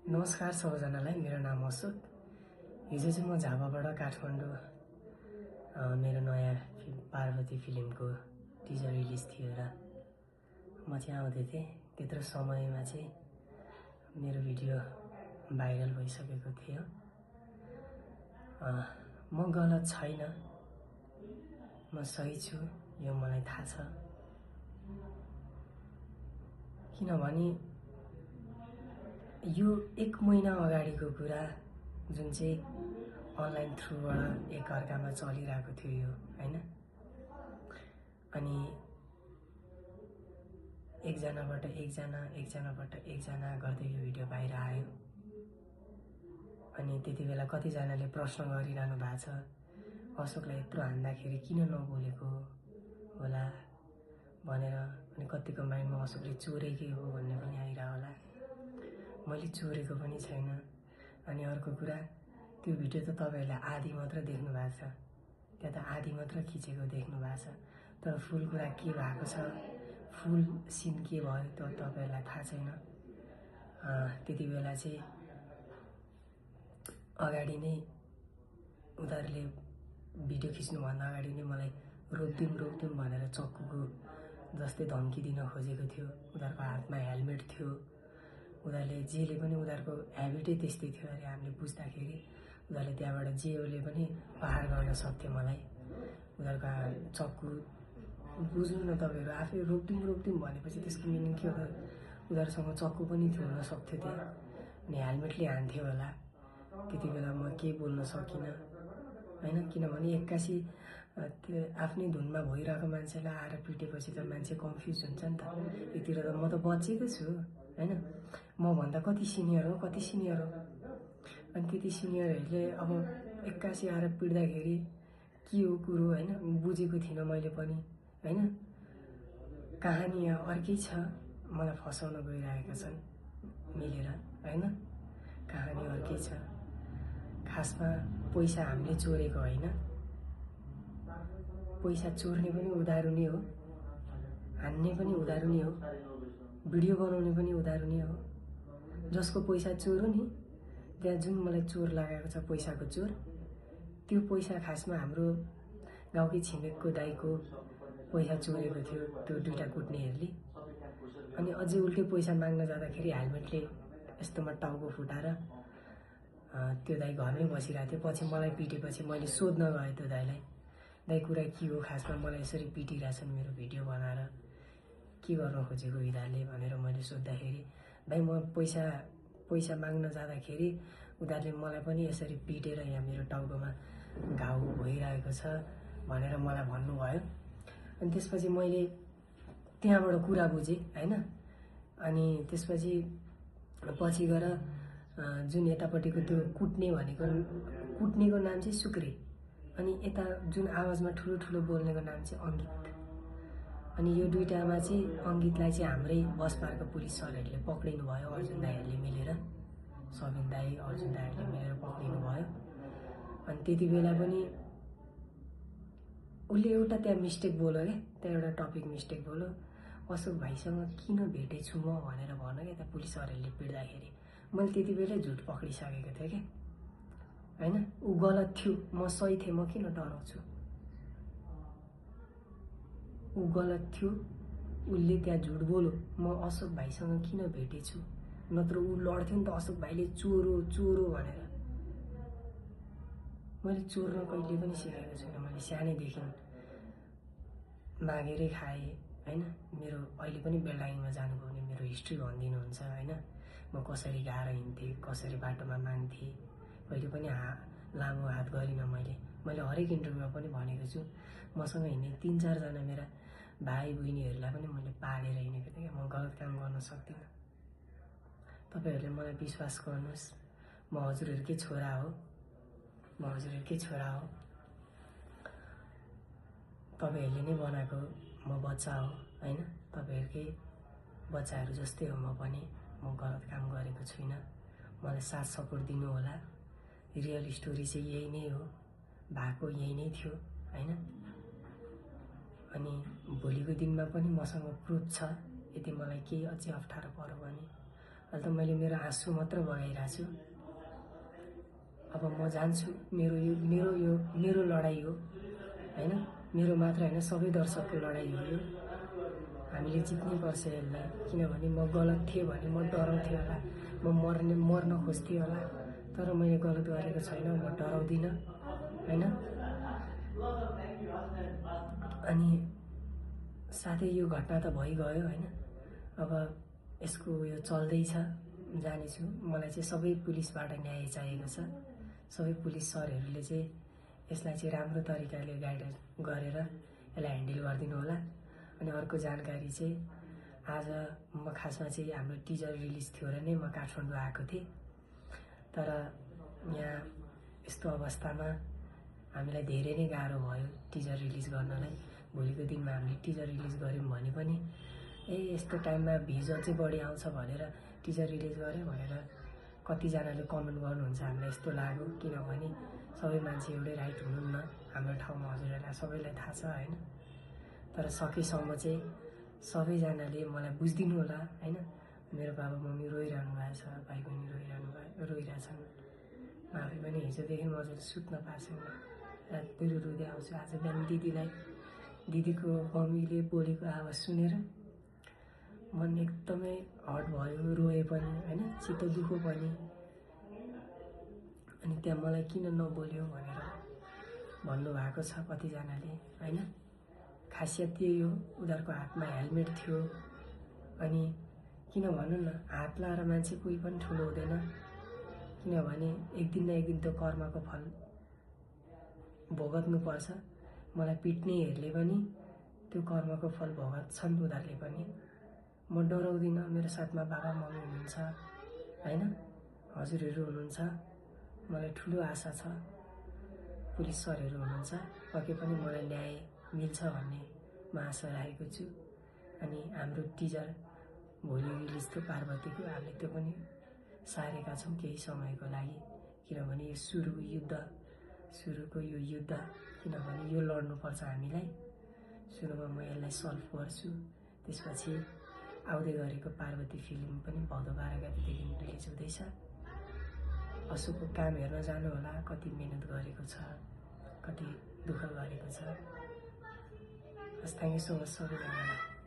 नमस्कार सबैजनालाई, मेरो नाम अशोक। हिजो चाहिँ म झापाबाट काठमाडौँ मेरो नयाँ पार्वती फिल्मको टिजर रिलिज थियो र म चाहिँ आउँदै थिएँ। त्यत्रो समयमा चाहिँ मेरो भिडियो भाइरल भइसकेको थियो। म गलत छैन, म सही छु, यो मलाई थाहा छ। किनभने यो 1 महिना अगाडिको कुरा जुन चाहिँ अनलाइन थ्रुबाट एकअर्कामा चलिरहेको थियो यो, हैन? अनि एकजनाबाट एकजना गर्दै यो भिडियो बाहिर आयो। अनि त्यति बेला कतिजनाले प्रश्न गरिरहनु भएको छ, अशोकलाई यत्रो हान्दाखेरि किन नबोलेको होला भनेर। अनि कतिको माइन्डमा अशोकले चोरेकै हो भन्ने पनि आइरह होला। मैले चोरेको पनि छैन। अनि अर्को कुरा, त्यो भिडियो त तपाईहरुले आधी मात्र देख्नु भएको छ, त्यहाँ त आधी मात्र खिचेको देख्नु भएको छ। तर फुल कुरा के भएको छ, फुल सिन के भयो त्यो तपाईहरुलाई थाहा छैन। त्यति बेला चाहिँ अगाडि नै उनीहरूले भिडियो खिच्नुभन्दा अगाडि नै मलाई रोक्दिउँ भनेर चक्कुको जस्तै धम्की दिन खोजेको थियो। उनीहरूको हातमा हेलमेट थियो। उनीहरूले जेले पनि उनीहरूको ह्याबिटै त्यस्तै थियो अरे। हामीले बुझ्दाखेरि उनीहरूले त्यहाँबाट जेले पनि प्रहार गर्न सक्थ्यो मलाई। उनीहरूको चक्कु बुझ्नु न तपाईहरु, आफै रोक्दिउँ भनेपछि त्यसको मिनिङ के हो? उनीहरूसँग चक्कु पनि थियो हुन सक्थ्यो त्यहाँ। अनि हेलमेटले हान्थ्यो होला। त्यति बेला म केही बोल्न सकिनँ, हैन? किनभने एक्कासी त्यो आफ्नै धुनमा भइरहेको मान्छेलाई आएर पिटेपछि त मान्छे कन्फ्युज हुन्छ नि त। यतिर त म त बचेको छु, हैन? म भन्दा कति सिनियर हो। अनि त्यति सिनियरहरूले अब एक्कासी आएर पिट्दाखेरि के हो कुरो, हैन? बुझेको थिइनँ मैले पनि, हैन? कहानी यहाँ अर्कै छ, मलाई फसाउन गइरहेका छन् मिलेर, हैन? कहानी अर्कै छ। खासमा पैसा हामीले चोरेको होइन। पैसा चोर्ने पनि उधारो नै हो, हान्ने पनि उधारो नै हो, भिडियो बनाउने पनि उधारो नै हो। जसको पैसा चोर हो नि, त्यहाँ जुन मलाई चोर लागेको छ, पैसाको चोर, त्यो पैसा खासमा हाम्रो गाउँकै छिमेकको दाइको पैसा चोरेको थियो त्यो दुईटा कुट्नेहरूले। अनि अझै उल्टै पैसा माग्न जाँदाखेरि हेलमेटले यस्तोमा टाउको फुटाएर त्यो दाइ घरमै बसिरहेको थियो। पछि मलाई पिटेपछि मैले सोध्न गएँ त्यो दाइलाई, दाइ कुरा के हो? खासमा मलाई यसरी पिटिरहेछन् मेरो भिडियो बनाएर, के गर्न खोजेको यिनीहरूले भनेर मैले सोद्धाखेरि, दाइ म पैसा माग्न जाँदाखेरि उनीहरूले मलाई पनि यसरी पिटेर यहाँ मेरो टाउकोमा घाउ भइरहेको छ भनेर मलाई भन्नुभयो। अनि त्यसपछि मैले त्यहाँबाट कुरा बुझेँ, हैन? अनि त्यसपछि पछि गएर जुन यतापट्टिको त्यो कुट्नेको नाम चाहिँ सुक्रे, अनि यता जुन आवाजमा ठुलो बोल्नेको नाम चाहिँ अङ्गित। अनि यो दुईटामा चाहिँ अङ्गितलाई चाहिँ हाम्रै बसपार्कको पुलिस सरहरूले पक्रिनु भयो। अर्जुन दाइहरूले मिलेर, सबिन दाइ, अर्जुन दाइहरूले मिलेर पक्रिनु भयो। अनि त्यति बेला पनि उसले एउटा त्यहाँ मिस्टेक बोल्यो क्या, त्यहाँ एउटा टपिक मिस्टेक बोल्यो। अशोक भाइसँग किन भेटेछु म भनेर भन्यो क्या त्यहाँ पुलिसहरूले पिट्दाखेरि। मैले त्यति बेलै झुट पक्रिसकेको थिएँ क्या, हैन? ऊ गलत थियो, म सही थिएँ, म किन डराउँछु? ऊ गलत थियो, उसले त्यहाँ झुट बोल्यो। म अशोक भाइसँग किन भेटेछु? नत्र ऊ लड्थ्यो नि त अशोक भाइले चोरो भनेर। मैले चोर्न कहिले पनि सिकेको छैन। मैले सानैदेखि मागेरै खाएँ, हैन? मेरो अहिले पनि बेलडाङमा जानुभयो भने मेरो हिस्ट्री भनिदिनुहुन्छ, हैन? म कसरी गाएर हिँड्थेँ, कसरी बाटोमा माग्थेँ, कहिले पनि लामो हात गरिनँ मैले हरेक इन्टरभ्यूमा पनि भनेको छु। मसँग हिँड्ने 3-4 जना मेरा भाइ बहिनीहरूलाई पनि मैले पालेर हिँडेको थिएँ। म गलत काम गर्न सक्दिनँ। तपाईहरुले मलाई विश्वास गर्नुहोस्, म हजुरहरूकै छोरा हो, तपाईहरुले नै बनाएको म बच्चा हो, हैन? तपाईहरुकै बच्चाहरू जस्तै हो म पनि। म गलत काम गरेको छुइनँ। मलाई साथ सपोर्ट दिनु होला। रियल स्टोरी चाहिँ यही नै हो, भएको यही नै थियो, हैन? अनि भोलिको दिनमा पनि मसँग प्रुफ छ। यदि मलाई केही अझै अप्ठ्यारो पर्यो भने अहिले त मैले मेरो आँसु मात्र बगाइरहेको छु। अब म जान्छु, मेरो लडाइँ हो हैन, मेरो मात्र हैन, सबै दर्शकको लडाइँ हो यो। हामीले जित्नै पर्छ यसलाई, किनभने म गलत थिएँ भने म डराउँथेँ होला, म मर्न खोज्थेँ होला, तर मैले गलत गरेको छैन, म डराउँदिनँ हैन। अनि साथै यो घटना त भइगयो हैन, अब यसको यो चल्दैछ, जानेछु। मलाई चाहिँ सबै पुलिसबाट न्याय चाहिएको छ। सबै पुलिस सरहरूले चाहिँ यसलाई चाहिँ राम्रो तरिकाले गाइड गरेर यसलाई ह्यान्डल गरिदिनु होला। अनि अर्को जानकारी चाहिँ आज म खासमा चाहिँ हाम्रो टिजर रिलिज थियो र नै म काठमाडौँ आएको थिएँ, तर यहाँ यस्तो अवस्थामा हामीलाई धेरै नै गाह्रो भयो टिजर रिलिज गर्नलाई। भोलिको दिनमा हामीले टिजर रिलिज गऱ्यौँ भने पनि यस्तो टाइममा भिज अझै बढी आउँछ भनेर टिजर रिलिज गऱ्यो भनेर कतिजनाले कमेन्ट गर्नुहुन्छ। हामीलाई यस्तो लाग्यो, किनभने सबै मान्छे एउटै राइट हुनुहुन्न हाम्रो ठाउँमा, हजुरहरूलाई सबैलाई थाहा छ हैन। तर सकेसम्म चाहिँ सबैजनाले मलाई बुझिदिनु होला हैन। मेरो बाबा मम्मी रोइरहनु भएको छ, भाइ बहिनी रोइरहेछन्। आफै पनि हिजोदेखि मजाले सुत्न पाएको छैन, रातभरि रुँदै आउँछु। आज बिहान दिदीको मम्मीले बोलेको आवाज सुनेर मन एकदमै हर्ट भयो, रोए पनि हैन, चित्त दुखो पनि। अनि त्यहाँ मलाई किन नबोल्यो भनेर भन्नुभएको छ कतिजनाले हैन। खासियत त्यही हो, उनीहरूको हातमा हेलमेट थियो। अनि किन भनौँ न, हात लाएर मान्छे कोही पनि ठुलो हुँदैन, किनभने एक दिन न एक दिन त्यो कर्मको फल भोगत्नुपर्छ। मलाई पिट्नेहरूले पनि त्यो कर्मको फल भोग्छन् उनीहरूले पनि। म डराउँदिनँ, मेरो साथमा बाबा मम्मी हुनुहुन्छ हैन, हजुरहरू हुनुहुन्छ। मलाई ठुलो आशा छ, पुलिस सरहरू हुनुहुन्छ, पक्कै पनि मलाई न्याय मिल्छ भन्ने म आशा राखेको छु। अनि हाम्रो टिजर भोलि रिलिज थियो पार्वतीको, हामीले त्यो पनि सारेका छौँ केही समयको लागि, किनभने यो सुरुको यो युद्ध, किनभने यो लड्नुपर्छ हामीलाई। सुरुमा म यसलाई सल्भ गर्छु, त्यसपछि आउँदै गरेको पार्वती फिल्म पनि भदौ 12 गतेदेखि रिलिज हुँदैछ। अशोकको काम हेर्न जानु होला, कति मेहनत गरेको छ, कति दुःख गरेको छ। हस्, थ्याङ्क यू सो मच सबैजनालाई।